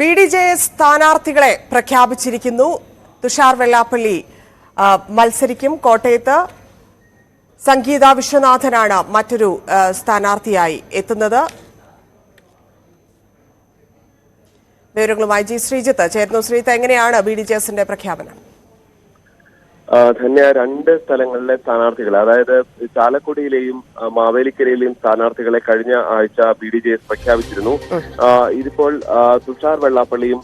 BDJS സ്ഥാനാർത്ഥികളെ പ്രഖ്യാപിച്ചിരിക്കുന്നു. തുഷാർ വെള്ളാപ്പള്ളി മത്സരിക്കും. കോട്ടയത്ത് സംഗീത വിശ്വനാഥനാണ് മറ്റൊരു സ്ഥാനാർത്ഥിയായി എത്തുന്നത്. വിവരങ്ങളുമായി ജി ശ്രീജിത്ത് ചേരുന്നു. ശ്രീജിത്ത്, എങ്ങനെയാണ് BDJSന്റെ പ്രഖ്യാപനം? ധന്യ, രണ്ട് സ്ഥലങ്ങളിലെ സ്ഥാനാർത്ഥികൾ, അതായത് ചാലക്കുടിയിലെയും മാവേലിക്കരയിലെയും സ്ഥാനാർത്ഥികളെ കഴിഞ്ഞ ആഴ്ച BDJS പ്രഖ്യാപിച്ചിരുന്നു. ഇതിപ്പോൾ തുഷാർ വെള്ളാപ്പള്ളിയും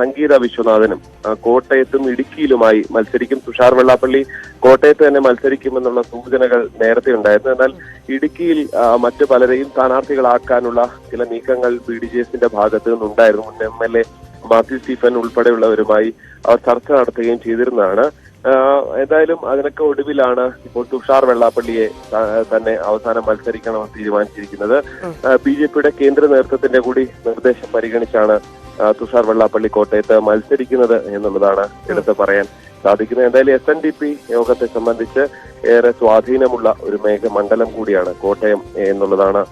സംഗീത വിശ്വനാഥനും കോട്ടയത്തും ഇടുക്കിയിലുമായി മത്സരിക്കും. തുഷാർ വെള്ളാപ്പള്ളി കോട്ടയത്ത് തന്നെ മത്സരിക്കുമെന്നുള്ള സൂചനകൾ നേരത്തെ ഉണ്ടായിരുന്നു. എന്നാൽ ഇടുക്കിയിൽ മറ്റു പലരെയും സ്ഥാനാർത്ഥികളാക്കാനുള്ള ചില നീക്കങ്ങൾ BDJSന്റെ ഭാഗത്ത് നിന്നുണ്ടായിരുന്നു. മുൻ MLA മാത്യു സ്റ്റീഫൻ ഉൾപ്പെടെയുള്ളവരുമായി അവർ ചർച്ച നടത്തുകയും ചെയ്തിരുന്നതാണ്. എന്തായാലും അതിനൊക്കെ ഒടുവിലാണ് ഇപ്പോൾ തുഷാർ വെള്ളാപ്പള്ളിയെ തന്നെ അവസാനം മത്സരിക്കണമെന്ന് തീരുമാനിച്ചിരിക്കുന്നത്. BJPയുടെ കേന്ദ്ര നേതൃത്വത്തിന്റെ കൂടി നിർദ്ദേശം പരിഗണിച്ചാണ് തുഷാർ വെള്ളാപ്പള്ളി കോട്ടയത്ത് മത്സരിക്കുന്നത് എന്നുള്ളതാണ് എടുത്ത് പറയാൻ സാധിക്കുന്നത്. എന്തായാലും SNDP യോഗത്തെ സംബന്ധിച്ച് ഏറെ സ്വാധീനമുള്ള ഒരു മണ്ഡലം കൂടിയാണ് കോട്ടയം എന്നുള്ളതാണ്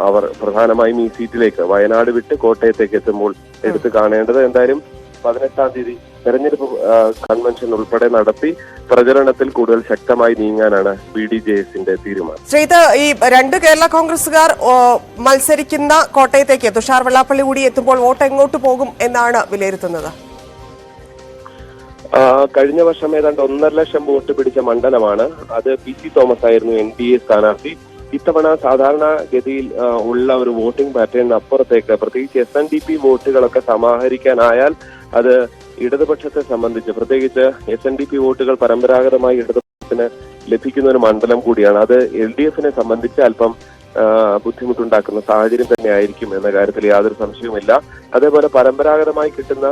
അവർ പ്രധാനമായും ഈ സീറ്റിലേക്ക് വയനാട് വിട്ട് കോട്ടയത്തേക്ക് എത്തുമ്പോൾ എടുത്തു കാണേണ്ടത്. എന്തായാലും 18-ാം തീയതി തെരഞ്ഞെടുപ്പ് കൺവെൻഷൻ ഉൾപ്പെടെ നടത്തി പ്രചരണത്തിൽ കൂടുതൽ ശക്തമായി നീങ്ങാനാണ് BDJSന്റെ തീരുമാനം. ശ്രീജിത്ത്, ഈ രണ്ട് കേരള കോൺഗ്രസുകാർ മത്സരിക്കുന്ന കോട്ടയത്തേക്ക് തുഷാർ വെള്ളാപ്പള്ളി കൂടി എത്തുമ്പോൾ വോട്ട് എങ്ങോട്ട് പോകും എന്നാണ് വിലയിരുത്തുന്നത്? കഴിഞ്ഞ വർഷം ഏതാണ്ട് 1.5 ലക്ഷം വോട്ട് പിടിച്ച മണ്ഡലമാണ്. അത് PC തോമസ് ആയിരുന്നു NDA സ്ഥാനാർത്ഥി. ഇത്തവണ സാധാരണ ഗതിയിൽ ഉള്ള ഒരു വോട്ടിംഗ് പാറ്റേണിന് അപ്പുറത്തേക്ക് പ്രത്യേകിച്ച് SNDP വോട്ടുകളൊക്കെ സമാഹരിക്കാനായാൽ അത് ഇടതുപക്ഷത്തെ സംബന്ധിച്ച്, പ്രത്യേകിച്ച് SNDP വോട്ടുകൾ പരമ്പരാഗതമായി ഇടതുപക്ഷത്തിന് ലഭിക്കുന്ന ഒരു മണ്ഡലം കൂടിയാണ്. അത് LDFനെ സംബന്ധിച്ച് അല്പം ബുദ്ധിമുട്ടുണ്ടാക്കുന്ന സാഹചര്യം തന്നെ ആയിരിക്കും എന്ന കാര്യത്തിൽ യാതൊരു സംശയവുമില്ല. അതേപോലെ പരമ്പരാഗതമായി കിട്ടുന്ന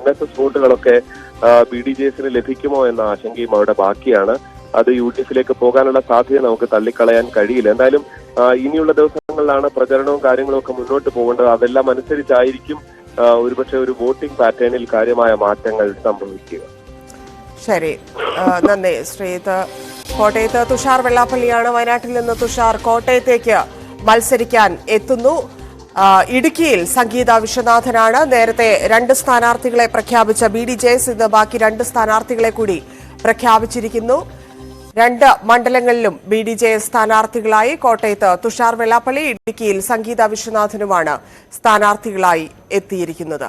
NSS വോട്ടുകളൊക്കെ BDJSന് ലഭിക്കുമോ എന്ന ആശങ്കയും അവിടെ ബാക്കിയാണ്. അത് UDFിലേക്ക് പോകാനുള്ള സാധ്യത നമുക്ക് തള്ളിക്കളയാൻ കഴിയില്ല. എന്തായാലും ഇനിയുള്ള ദിവസങ്ങളിലാണ് പ്രചരണവും കാര്യങ്ങളും ഒക്കെ മുന്നോട്ട് പോകേണ്ടത്. അതെല്ലാം അനുസരിച്ചായിരിക്കും ഒരുപക്ഷെ ഒരു വോട്ടിംഗ് പാറ്റേണിൽ കാര്യമായ മാറ്റങ്ങൾ സംഭവിക്കുക. ശരി, നന്ദി ശ്രീജിത്ത്. കോട്ടയത്ത് തുഷാർ വെള്ളാപ്പള്ളിയാണ്. വയനാട്ടിൽ നിന്ന് തുഷാർ കോട്ടയത്തേക്ക് മത്സരിക്കാൻ എത്തുന്നു. ഇടുക്കിയിൽ സംഗീത വിശ്വനാഥനാണ്. നേരത്തെ 2 സ്ഥാനാർത്ഥികളെ പ്രഖ്യാപിച്ച BDJS ഇന്ന് ബാക്കി 2 സ്ഥാനാർത്ഥികളെ കൂടി പ്രഖ്യാപിച്ചിരിക്കുന്നു. 2 മണ്ഡലങ്ങളിലും BDJS സ്ഥാനാർത്ഥികളായി. കോട്ടയത്ത് തുഷാർ വെള്ളാപ്പള്ളി, ഇടുക്കിയിൽ സംഗീത വിശ്വനാഥനുമാണ് സ്ഥാനാർത്ഥികളായി എത്തിയിരിക്കുന്നത്.